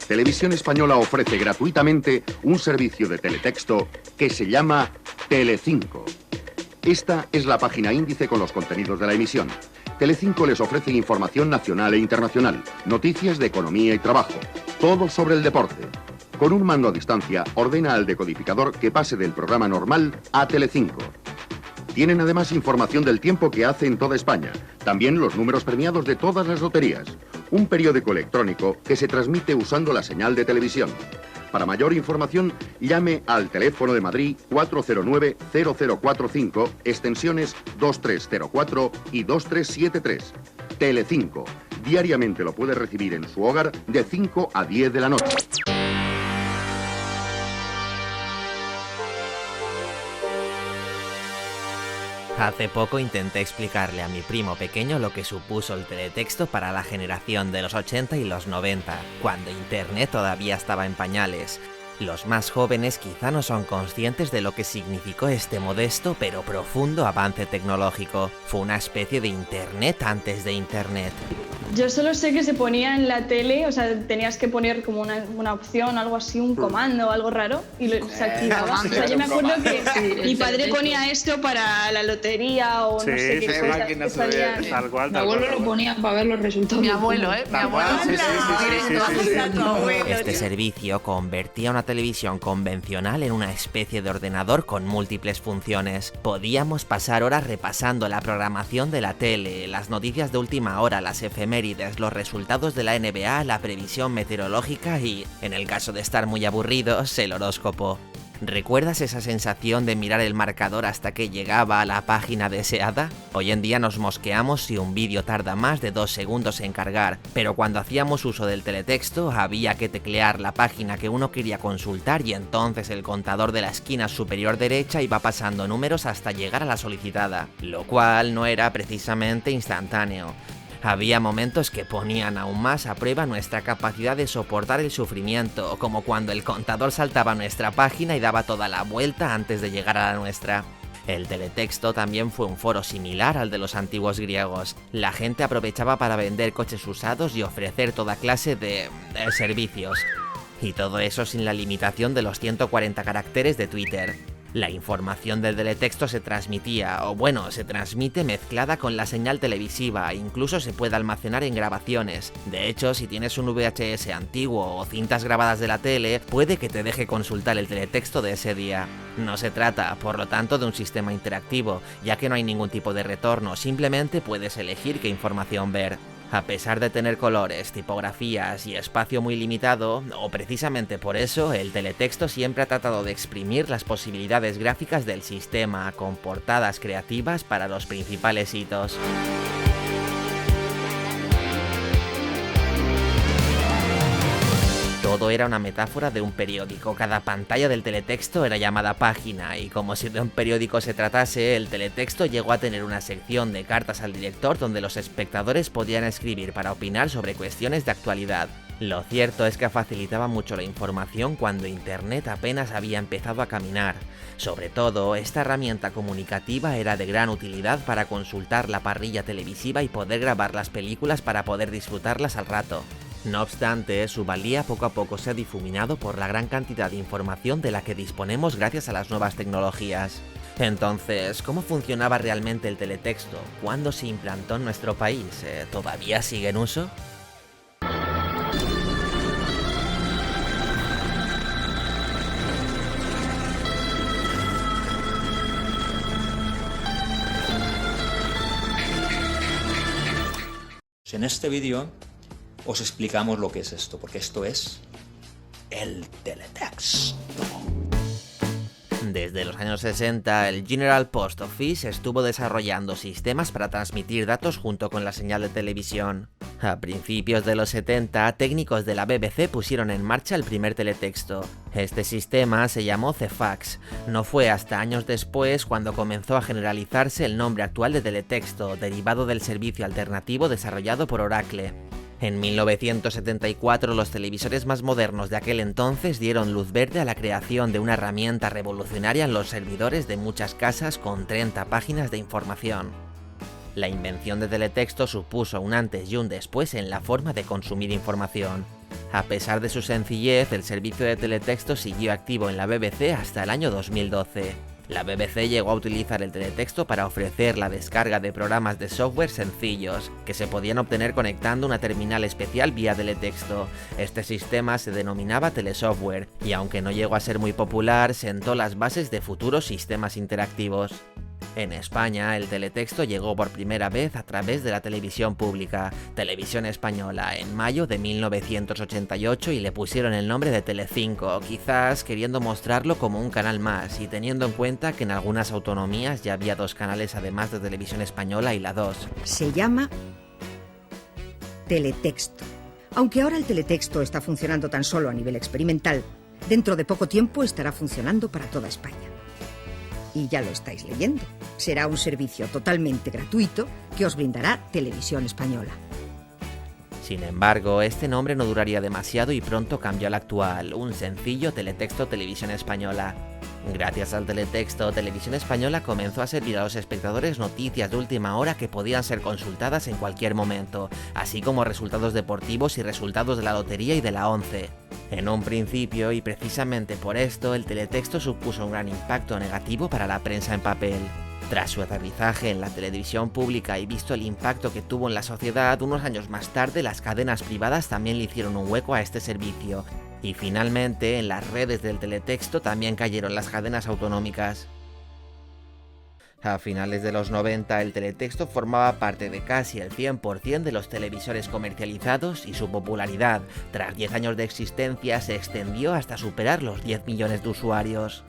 Televisión Española ofrece gratuitamente un servicio de teletexto que se llama Telecinco. Esta es la página índice con los contenidos de la emisión. Telecinco les ofrece información nacional e internacional, noticias de economía y trabajo, todo sobre el deporte. Con un mando a distancia, ordena al decodificador que pase del programa normal a Telecinco. Tienen además información del tiempo que hace en toda España, también los números premiados de todas las loterías. Un periódico electrónico que se transmite usando la señal de televisión. Para mayor información, llame al teléfono de Madrid 409-0045, extensiones 2304 y 2373. Telecinco. Diariamente lo puede recibir en su hogar de 5 a 10 de la noche. Hace poco intenté explicarle a mi primo pequeño lo que supuso el teletexto para la generación de los 80 y los 90, cuando Internet todavía estaba en pañales. Los más jóvenes quizá no son conscientes de lo que significó este modesto pero profundo avance tecnológico. Fue una especie de Internet antes de Internet. Yo solo sé que se ponía en la tele, o sea, tenías que poner como una opción, algo así, un comando, algo raro, y se activaba. O sea, yo me acuerdo que mi padre ponía esto para la lotería o no sé qué cosa. Mi abuelo lo ponía para ver los resultados. Mi abuelo, Mi abuelo. Este servicio convertía una televisión convencional en una especie de ordenador con múltiples funciones. Podíamos pasar horas repasando la programación de la tele, las noticias de última hora, las efemérides, los resultados de la NBA, la previsión meteorológica y, en el caso de estar muy aburridos, el horóscopo. ¿Recuerdas esa sensación de mirar el marcador hasta que llegaba a la página deseada? Hoy en día nos mosqueamos si un vídeo tarda más de 2 segundos en cargar, pero cuando hacíamos uso del teletexto había que teclear la página que uno quería consultar y entonces el contador de la esquina superior derecha iba pasando números hasta llegar a la solicitada, lo cual no era precisamente instantáneo. Había momentos que ponían aún más a prueba nuestra capacidad de soportar el sufrimiento, como cuando el contador saltaba a nuestra página y daba toda la vuelta antes de llegar a la nuestra. El teletexto también fue un foro similar al de los antiguos griegos. La gente aprovechaba para vender coches usados y ofrecer toda clase de servicios. Y todo eso sin la limitación de los 140 caracteres de Twitter. La información del teletexto se transmitía, o bueno, se transmite mezclada con la señal televisiva, incluso se puede almacenar en grabaciones. De hecho, si tienes un VHS antiguo o cintas grabadas de la tele, puede que te deje consultar el teletexto de ese día. No se trata, por lo tanto, de un sistema interactivo, ya que no hay ningún tipo de retorno, simplemente puedes elegir qué información ver. A pesar de tener colores, tipografías y espacio muy limitado, o precisamente por eso, el teletexto siempre ha tratado de exprimir las posibilidades gráficas del sistema, con portadas creativas para los principales hitos. Todo era una metáfora de un periódico, cada pantalla del teletexto era llamada página, y como si de un periódico se tratase, el teletexto llegó a tener una sección de cartas al director donde los espectadores podían escribir para opinar sobre cuestiones de actualidad. Lo cierto es que facilitaba mucho la información cuando Internet apenas había empezado a caminar. Sobre todo, esta herramienta comunicativa era de gran utilidad para consultar la parrilla televisiva y poder grabar las películas para poder disfrutarlas al rato. No obstante, su valía poco a poco se ha difuminado por la gran cantidad de información de la que disponemos gracias a las nuevas tecnologías. Entonces, ¿cómo funcionaba realmente el teletexto? ¿Cuándo se implantó en nuestro país? ¿Todavía sigue en uso? En este vídeo os explicamos lo que es esto, porque esto es el teletexto. Desde los años 60, el General Post Office estuvo desarrollando sistemas para transmitir datos junto con la señal de televisión. A principios de los 70, técnicos de la BBC pusieron en marcha el primer teletexto. Este sistema se llamó Cefax. No fue hasta años después cuando comenzó a generalizarse el nombre actual de teletexto, derivado del servicio alternativo desarrollado por Oracle. En 1974, los televisores más modernos de aquel entonces dieron luz verde a la creación de una herramienta revolucionaria en los servidores de muchas casas con 30 páginas de información. La invención de teletexto supuso un antes y un después en la forma de consumir información. A pesar de su sencillez, el servicio de teletexto siguió activo en la BBC hasta el año 2012. La BBC llegó a utilizar el teletexto para ofrecer la descarga de programas de software sencillos, que se podían obtener conectando una terminal especial vía teletexto. Este sistema se denominaba telesoftware, y aunque no llegó a ser muy popular, sentó las bases de futuros sistemas interactivos. En España, el teletexto llegó por primera vez a través de la televisión pública, Televisión Española, en mayo de 1988 y le pusieron el nombre de Telecinco, quizás queriendo mostrarlo como un canal más y teniendo en cuenta que en algunas autonomías ya había 2 canales además de Televisión Española y la 2. Se llama teletexto. Aunque ahora el teletexto está funcionando tan solo a nivel experimental, dentro de poco tiempo estará funcionando para toda España. Y ya lo estáis leyendo. Será un servicio totalmente gratuito que os brindará Televisión Española. Sin embargo, este nombre no duraría demasiado y pronto cambió al actual, un sencillo teletexto Televisión Española. Gracias al teletexto, Televisión Española comenzó a servir a los espectadores noticias de última hora que podían ser consultadas en cualquier momento, así como resultados deportivos y resultados de la lotería y de la ONCE. En un principio, y precisamente por esto, el teletexto supuso un gran impacto negativo para la prensa en papel. Tras su aterrizaje en la televisión pública y visto el impacto que tuvo en la sociedad, unos años más tarde las cadenas privadas también le hicieron un hueco a este servicio. Y finalmente, en las redes del teletexto también cayeron las cadenas autonómicas. A finales de los 90, el teletexto formaba parte de casi el 100% de los televisores comercializados y su popularidad, tras 10 años de existencia, se extendió hasta superar los 10 millones de usuarios.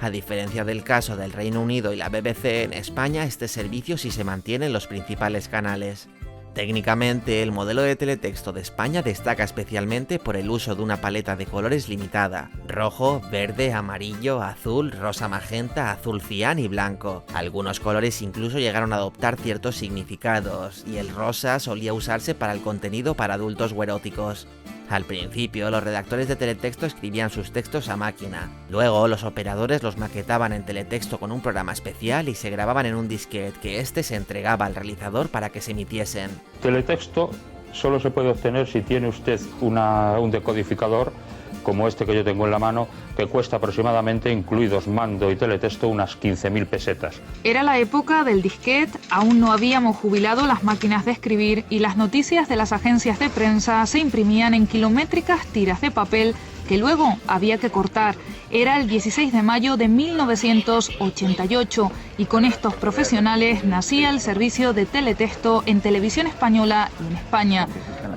A diferencia del caso del Reino Unido y la BBC, en España este servicio sí se mantiene en los principales canales. Técnicamente, el modelo de teletexto de España destaca especialmente por el uso de una paleta de colores limitada: rojo, verde, amarillo, azul, rosa magenta, azul cian y blanco. Algunos colores incluso llegaron a adoptar ciertos significados, y el rosa solía usarse para el contenido para adultos o eróticos. Al principio, los redactores de teletexto escribían sus textos a máquina. Luego, los operadores los maquetaban en teletexto con un programa especial y se grababan en un disquete que este se entregaba al realizador para que se emitiesen. Teletexto solo se puede obtener si tiene usted un decodificador como este que yo tengo en la mano, que cuesta aproximadamente, incluidos mando y teletexto, unas 15.000 pesetas. Era la época del disquete, aún no habíamos jubilado las máquinas de escribir y las noticias de las agencias de prensa se imprimían en kilométricas tiras de papel que luego había que cortar. Era el 16 de mayo de 1988 y con estos profesionales nacía el servicio de teletexto en Televisión Española y en España.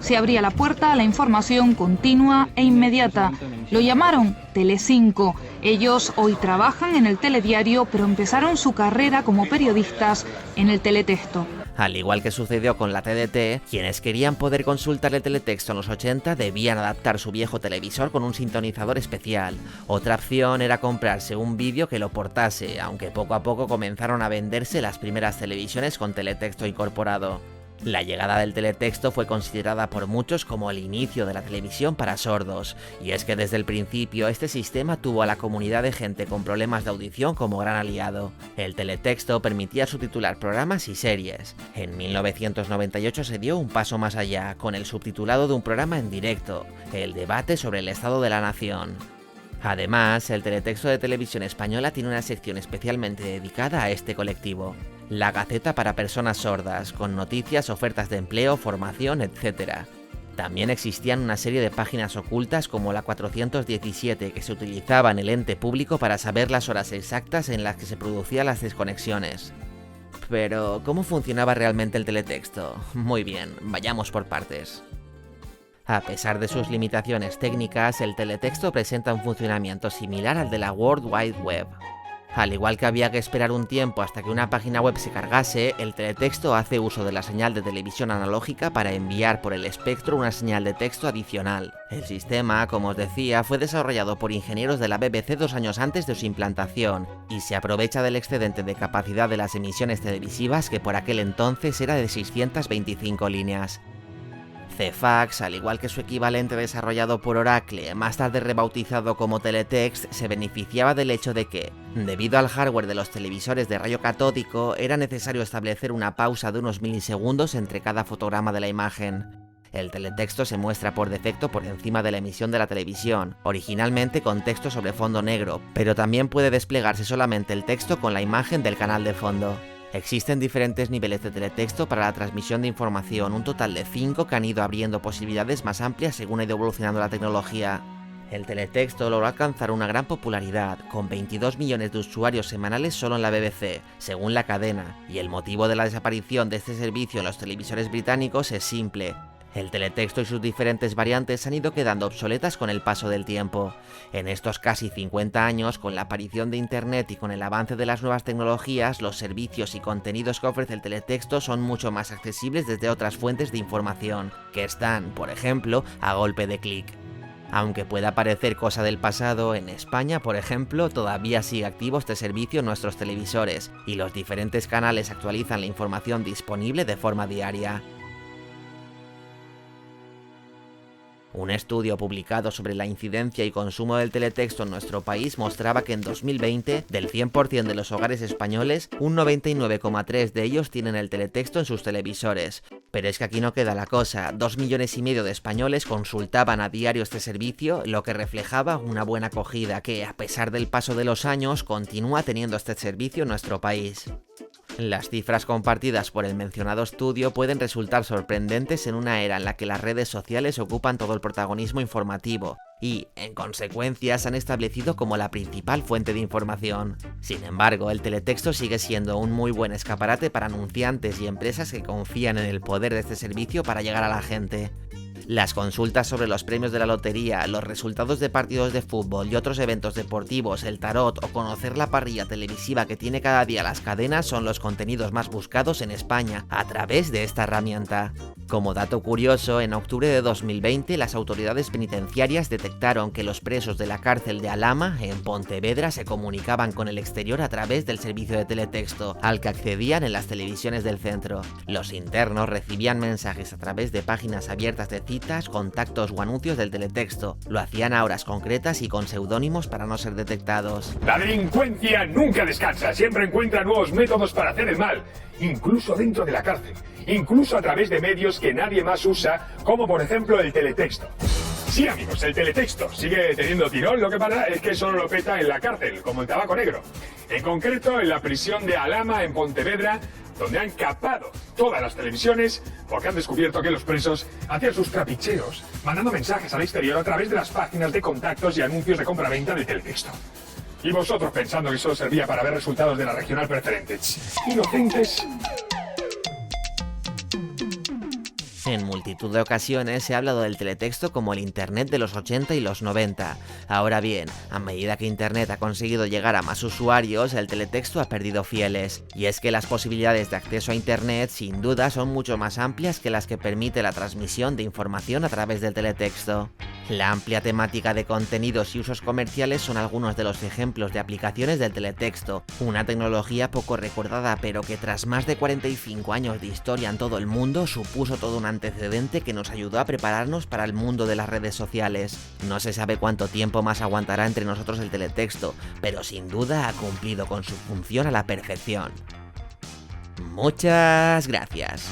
Se abría la puerta a la información continua e inmediata. Lo llamaron Telecinco. Ellos hoy trabajan en el telediario, pero empezaron su carrera como periodistas en el teletexto. Al igual que sucedió con la TDT, quienes querían poder consultar el teletexto en los 80 debían adaptar su viejo televisor con un sintonizador especial. Otra opción era comprarse un vídeo que lo portase, aunque poco a poco comenzaron a venderse las primeras televisiones con teletexto incorporado. La llegada del teletexto fue considerada por muchos como el inicio de la televisión para sordos, y es que desde el principio este sistema tuvo a la comunidad de gente con problemas de audición como gran aliado. El teletexto permitía subtitular programas y series. En 1998 se dio un paso más allá, con el subtitulado de un programa en directo, el debate sobre el estado de la nación. Además, el teletexto de Televisión Española tiene una sección especialmente dedicada a este colectivo: la Gaceta para personas sordas, con noticias, ofertas de empleo, formación, etc. También existían una serie de páginas ocultas como la 417 que se utilizaba en el ente público para saber las horas exactas en las que se producían las desconexiones. Pero, ¿cómo funcionaba realmente el teletexto? Muy bien, vayamos por partes. A pesar de sus limitaciones técnicas, el teletexto presenta un funcionamiento similar al de la World Wide Web. Al igual que había que esperar un tiempo hasta que una página web se cargase, el teletexto hace uso de la señal de televisión analógica para enviar por el espectro una señal de texto adicional. El sistema, como os decía, fue desarrollado por ingenieros de la BBC 2 años antes de su implantación, y se aprovecha del excedente de capacidad de las emisiones televisivas, que por aquel entonces era de 625 líneas. Cefax, al igual que su equivalente desarrollado por Oracle, más tarde rebautizado como Teletext, se beneficiaba del hecho de que, debido al hardware de los televisores de rayo catódico, era necesario establecer una pausa de unos milisegundos entre cada fotograma de la imagen. El teletexto se muestra por defecto por encima de la emisión de la televisión, originalmente con texto sobre fondo negro, pero también puede desplegarse solamente el texto con la imagen del canal de fondo. Existen diferentes niveles de teletexto para la transmisión de información, un total de 5 que han ido abriendo posibilidades más amplias según ha ido evolucionando la tecnología. El teletexto logró alcanzar una gran popularidad, con 22 millones de usuarios semanales solo en la BBC, según la cadena, y el motivo de la desaparición de este servicio en los televisores británicos es simple. El teletexto y sus diferentes variantes han ido quedando obsoletas con el paso del tiempo. En estos casi 50 años, con la aparición de Internet y con el avance de las nuevas tecnologías, los servicios y contenidos que ofrece el teletexto son mucho más accesibles desde otras fuentes de información, que están, por ejemplo, a golpe de clic. Aunque pueda parecer cosa del pasado, en España, por ejemplo, todavía sigue activo este servicio en nuestros televisores, y los diferentes canales actualizan la información disponible de forma diaria. Un estudio publicado sobre la incidencia y consumo del teletexto en nuestro país mostraba que en 2020, del 100% de los hogares españoles, un 99,3% de ellos tienen el teletexto en sus televisores. Pero es que aquí no queda la cosa, 2,5 millones de españoles consultaban a diario este servicio, lo que reflejaba una buena acogida que, a pesar del paso de los años, continúa teniendo este servicio en nuestro país. Las cifras compartidas por el mencionado estudio pueden resultar sorprendentes en una era en la que las redes sociales ocupan todo el protagonismo informativo y, en consecuencia, se han establecido como la principal fuente de información. Sin embargo, el teletexto sigue siendo un muy buen escaparate para anunciantes y empresas que confían en el poder de este servicio para llegar a la gente. Las consultas sobre los premios de la lotería, los resultados de partidos de fútbol y otros eventos deportivos, el tarot o conocer la parrilla televisiva que tiene cada día las cadenas son los contenidos más buscados en España a través de esta herramienta. Como dato curioso, en octubre de 2020 las autoridades penitenciarias detectaron que los presos de la cárcel de Alhama, en Pontevedra, se comunicaban con el exterior a través del servicio de teletexto, al que accedían en las televisiones del centro. Los internos recibían mensajes a través de páginas abiertas de citas, contactos o anuncios del teletexto. Lo hacían a horas concretas y con seudónimos para no ser detectados. La delincuencia nunca descansa, siempre encuentra nuevos métodos para hacer el mal, incluso dentro de la cárcel, incluso a través de medios que nadie más usa, como por ejemplo el teletexto. Sí, amigos, el teletexto sigue teniendo tirón, lo que pasa es que solo lo peta en la cárcel, como el tabaco negro. En concreto, en la prisión de Alhama, en Pontevedra, donde han capado todas las televisiones porque han descubierto que los presos hacían sus trapicheos mandando mensajes al exterior a través de las páginas de contactos y anuncios de compra-venta del teletexto. Y vosotros pensando que solo servía para ver resultados de la regional preferente. Inocentes. En multitud de ocasiones se ha hablado del teletexto como el Internet de los 80 y los 90. Ahora bien, a medida que Internet ha conseguido llegar a más usuarios, el teletexto ha perdido fieles. Y es que las posibilidades de acceso a Internet sin duda son mucho más amplias que las que permite la transmisión de información a través del teletexto. La amplia temática de contenidos y usos comerciales son algunos de los ejemplos de aplicaciones del teletexto, una tecnología poco recordada pero que tras más de 45 años de historia en todo el mundo supuso todo un antecedente que nos ayudó a prepararnos para el mundo de las redes sociales. No se sabe cuánto tiempo más aguantará entre nosotros el teletexto, pero sin duda ha cumplido con su función a la perfección. Muchas gracias.